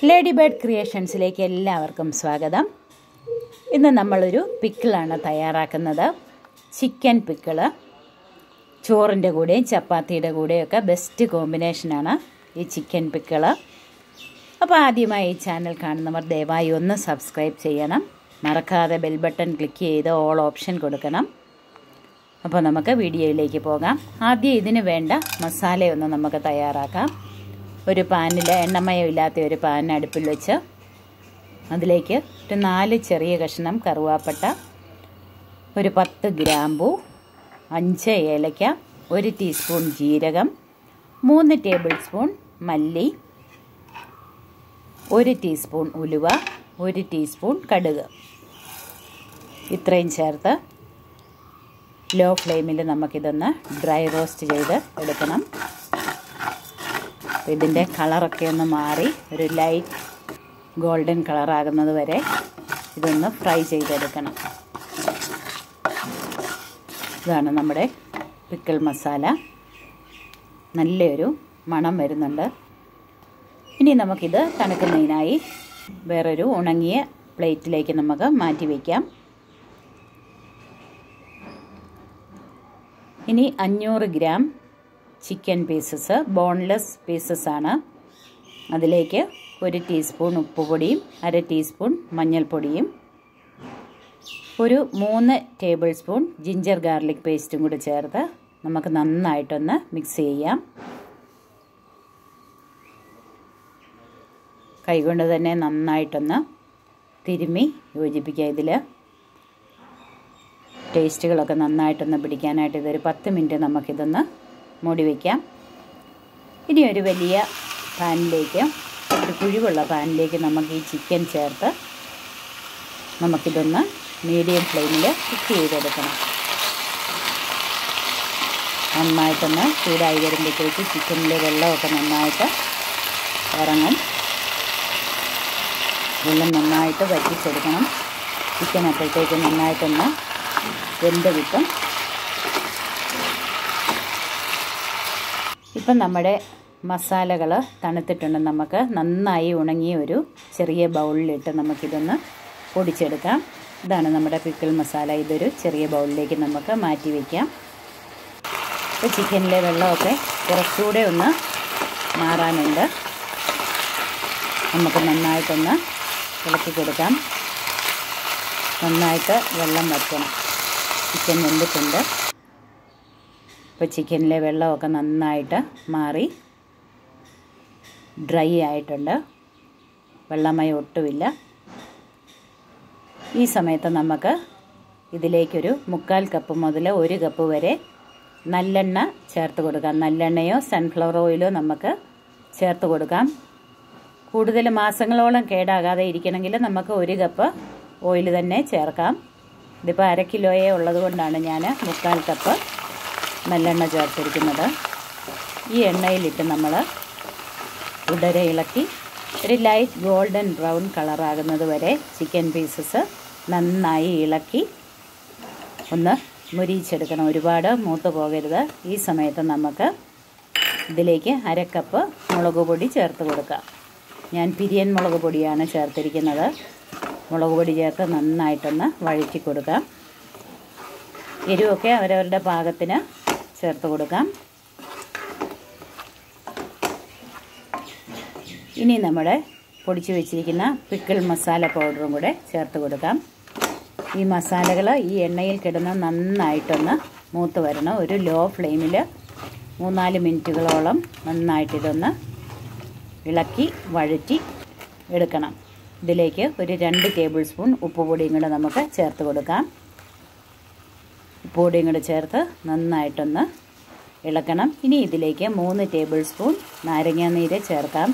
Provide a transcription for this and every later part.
Lady bird ക്രിയേഷൻസിലേക്ക് എല്ലാവർക്കും സ്വാഗതം. ഇന്ന് നമ്മളൊരു പിക്കിളാണ് തയ്യാറാക്കുന്നത്. Chicken pickle. ചോറിൻ്റെ കൂടെയും ചപ്പാത്തിയുടെ കൂടെയൊക്കെ ബെസ്റ്റ് കോമ്പിനേഷനാണ് ഈ ചിക്കൻ പിക്കിള്. അപ്പോൾ ആദ്യമായി ഈ ചാനൽ കാണുന്നവർ ദയവായി ഒന്ന് സബ്സ്ക്രൈബ് ചെയ്യണം. മറക്കാതെ ബെൽ ബട്ടൺ ക്ലിക്ക് ചെയ്ത് ഓൾ ഓപ്ഷൻ കൊടുക്കണം. അപ്പോൾ നമുക്ക് വീഡിയോയിലേക്ക് പോകാം. ആദ്യം ഇതിന് വേണ്ട മസാലയൊന്ന് നമുക്ക് തയ്യാറാക്കാം. ഒരു പാനിൽ എണ്ണമയമില്ലാത്ത ഒരു പാൻ അടുപ്പിൽ വെച്ച് അതിലേക്ക് ഒരു 4 ചെറിയ കഷ്ണം കറുവാപ്പട്ട, ഒരു 10 ഗ്രാമ്പൂ, 5 ഏലക്ക, 1 ടീസ്പൂൺ ജീരകം, 3 ടേബിൾ സ്പൂൺ മല്ലി, 1 ടീസ്പൂൺ ഉലുവ, 1 ടീസ്പൂൺ കടുക്, ഇത്രയും ചേർത്ത് ലോ ഫ്ലെയിമിൽ നമുക്കിതൊന്ന് ഡ്രൈ റോസ്റ്റ് ചെയ്ത് എടുക്കണം. ഇതിൻ്റെ കളറൊക്കെ ഒന്ന് മാറി ഒരു ലൈറ്റ് ഗോൾഡൻ കളറാകുന്നത് വരെ ഇതൊന്ന് ഫ്രൈ ചെയ്തെടുക്കണം. ഇതാണ് നമ്മുടെ പിക്കിൾ മസാല. നല്ലൊരു മണം വരുന്നുണ്ട്. ഇനി നമുക്കിത് തണുക്കുന്നതിനായി വേറൊരു ഉണങ്ങിയ പ്ലേറ്റിലേക്ക് നമുക്ക് മാറ്റി വയ്ക്കാം. ഇനി 500 gram chicken pieces, boneless pieces ആണ്. അതിലേക്ക് 1 ടീസ്പൂൺ ഉപ്പുപൊടിയും 1/2 ടീസ്പൂൺ മഞ്ഞൾപ്പൊടിയും, ഒരു 3 ടേബിൾ സ്പൂൺ ജിഞ്ചർ ഗാർലിക് പേസ്റ്റും കൂടി ചേർത്ത് നമുക്ക് നന്നായിട്ടൊന്ന് മിക്സ് ചെയ്യാം. കൈകൊണ്ട് തന്നെ നന്നായിട്ടൊന്ന് തിരുമ്മി യോജിപ്പിക്കുക. ഇതിൽ ടേസ്റ്റുകളൊക്കെ നന്നായിട്ടൊന്ന് പിടിക്കാനായിട്ട് ഇതൊരു 10 മിനിറ്റ് നമുക്കിതൊന്ന് മൂടി വയ്ക്കാം. ഇനി ഒരു വലിയ പാനിലേക്ക്, ഒരു കുഴിവുള്ള പാനിലേക്ക് നമുക്ക് ഈ ചിക്കൻ ചേർത്ത് നമുക്കിതൊന്ന് മീഡിയം ഫ്ലെയിമിൽ കുക്ക് ചെയ്തെടുക്കണം. നന്നായിട്ടൊന്ന് ചൂടായി വരുമ്പോഴത്തേക്ക് ചിക്കനിലെ വെള്ളമൊക്കെ നന്നായിട്ട് ഇറങ്ങും. വെള്ളം നന്നായിട്ട് വറ്റിച്ചെടുക്കണം. ചിക്കൻ അപ്പോഴത്തേക്ക് നന്നായിട്ടൊന്ന് വെന്ത് കിട്ടും. ഇപ്പം നമ്മുടെ മസാലകൾ തണുത്തിട്ടുണ്ട്. നമുക്ക് നന്നായി ഉണങ്ങിയ ഒരു ചെറിയ ബൗളിലിട്ട് നമുക്കിതൊന്ന് പൊടിച്ചെടുക്കാം. ഇതാണ് നമ്മുടെ പിക്കിൾ മസാല. ഇതൊരു ചെറിയ ബൗളിലേക്ക് നമുക്ക് മാറ്റി വയ്ക്കാം. ഇപ്പോൾ ചിക്കനിലെ വെള്ളമൊക്കെ കുറച്ചുകൂടെ ഒന്ന് മാറാനുണ്ട്. നമുക്ക് നന്നായിട്ടൊന്ന് ഇളക്കി കൊടുക്കാം. നന്നായിട്ട് വെള്ളം വറ്റണം. ചിക്കൻ വെന്തിട്ടുണ്ട്. ഇപ്പോൾ ചിക്കനിലെ വെള്ളമൊക്കെ നന്നായിട്ട് മാറി ഡ്രൈ ആയിട്ടുണ്ട്. വെള്ളമയം ഒട്ടുമില്ല. ഈ സമയത്ത് നമുക്ക് ഇതിലേക്കൊരു 3/4 കപ്പ് മുതൽ 1 കപ്പ് വരെ നല്ലെണ്ണ ചേർത്ത് കൊടുക്കാം. നല്ലെണ്ണയോ സൺഫ്ലവർ ഓയിലോ നമുക്ക് ചേർത്ത് കൊടുക്കാം. കൂടുതൽ മാസങ്ങളോളം കേടാകാതെ ഇരിക്കണമെങ്കിൽ നമുക്ക് 1 കപ്പ് ഓയിൽ തന്നെ ചേർക്കാം. ഇതിപ്പോൾ 1/2 കിലോയേ ഉള്ളത് കൊണ്ടാണ് ഞാൻ 3/4 കപ്പ് നല്ലെണ്ണ ചേർത്തിരിക്കുന്നത്. ഈ എണ്ണയിലിട്ട് നമ്മൾ ഉടരെ ഇളക്കി ഒരു ലൈറ്റ് ഗോൾഡൻ ബ്രൗൺ കളറാകുന്നത് വരെ ചിക്കൻ പീസസ് നന്നായി ഇളക്കി ഒന്ന് മുരിച്ചെടുക്കണം. ഒരുപാട് മൂത്ത് പോകരുത്. ഈ സമയത്ത് നമുക്ക് ഇതിലേക്ക് 1/2 കപ്പ് മുളക് പൊടി ചേർത്ത് കൊടുക്കാം. ഞാൻ പിരിയൻ മുളക് പൊടിയാണ് ചേർത്തിരിക്കുന്നത്. മുളക് പൊടി ചേർത്ത് നന്നായിട്ടൊന്ന് വഴറ്റി കൊടുക്കാം. എരിവൊക്കെ അവരവരുടെ പാകത്തിന് ചേർത്ത് കൊടുക്കാം. ഇനി നമ്മുടെ പൊടിച്ചു വെച്ചിരിക്കുന്ന പിക്കിൾ മസാല പൗഡറും കൂടെ ചേർത്ത് കൊടുക്കാം. ഈ മസാലകൾ ഈ എണ്ണയിൽ കിടന്ന് നന്നായിട്ടൊന്ന് മൂത്ത് വരണം. ഒരു ലോ ഫ്ലെയിമിൽ 3-4 മിനിറ്റുകളോളം നന്നായിട്ടിതൊന്ന് ഇളക്കി വഴറ്റി എടുക്കണം. ഇതിലേക്ക് ഒരു 2 ടേബിൾ സ്പൂൺ ഉപ്പുപൊടിയും കൂടെ നമുക്ക് ചേർത്ത് കൊടുക്കാം. ഉപ്പുപൊടിയും കൂടെ ചേർത്ത് നന്നായിട്ടൊന്ന് ഇളക്കണം. ഇനി ഇതിലേക്ക് 3 ടേബിൾ സ്പൂൺ നാരങ്ങാനീര് ചേർക്കാം.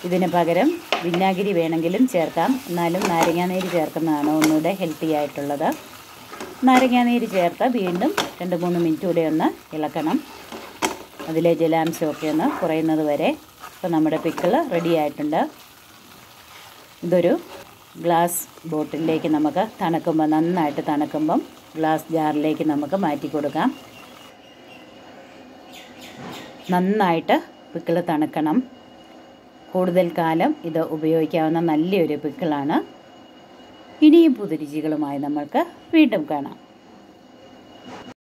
ഇതിന് പകരം വിനാഗിരി വേണമെങ്കിലും ചേർക്കാം. എന്നാലും നാരങ്ങാനീര് ചേർക്കുന്നതാണ് ഒന്നുകൂടെ ഹെൽത്തി ആയിട്ടുള്ളത്. നാരങ്ങാനീര് ചേർത്ത് വീണ്ടും 2-3 മിനിറ്റ് കൂടെ ഒന്ന് ഇളക്കണം. അതിലെ ജലാംശമൊക്കെ ഒന്ന് കുറയുന്നത് വരെ. ഇപ്പോൾ നമ്മുടെ പിക്കിൾ റെഡി ആയിട്ടുണ്ട്. ഇതൊരു ഗ്ലാസ് ബോട്ടിലേക്ക് നമുക്ക് തണുക്കുമ്പോൾ, നന്നായിട്ട് തണുക്കുമ്പം ഗ്ലാസ് ജാറിലേക്ക് നമുക്ക് മാറ്റി കൊടുക്കാം. നന്നായിട്ട് പിക്കിൾ തണുക്കണം. കൂടുതൽ കാലം ഇത് ഉപയോഗിക്കാവുന്ന നല്ലൊരു പിക്കിളാണ്. ഇനിയും പുതുരുചികളുമായി നമ്മൾക്ക് വീണ്ടും കാണാം.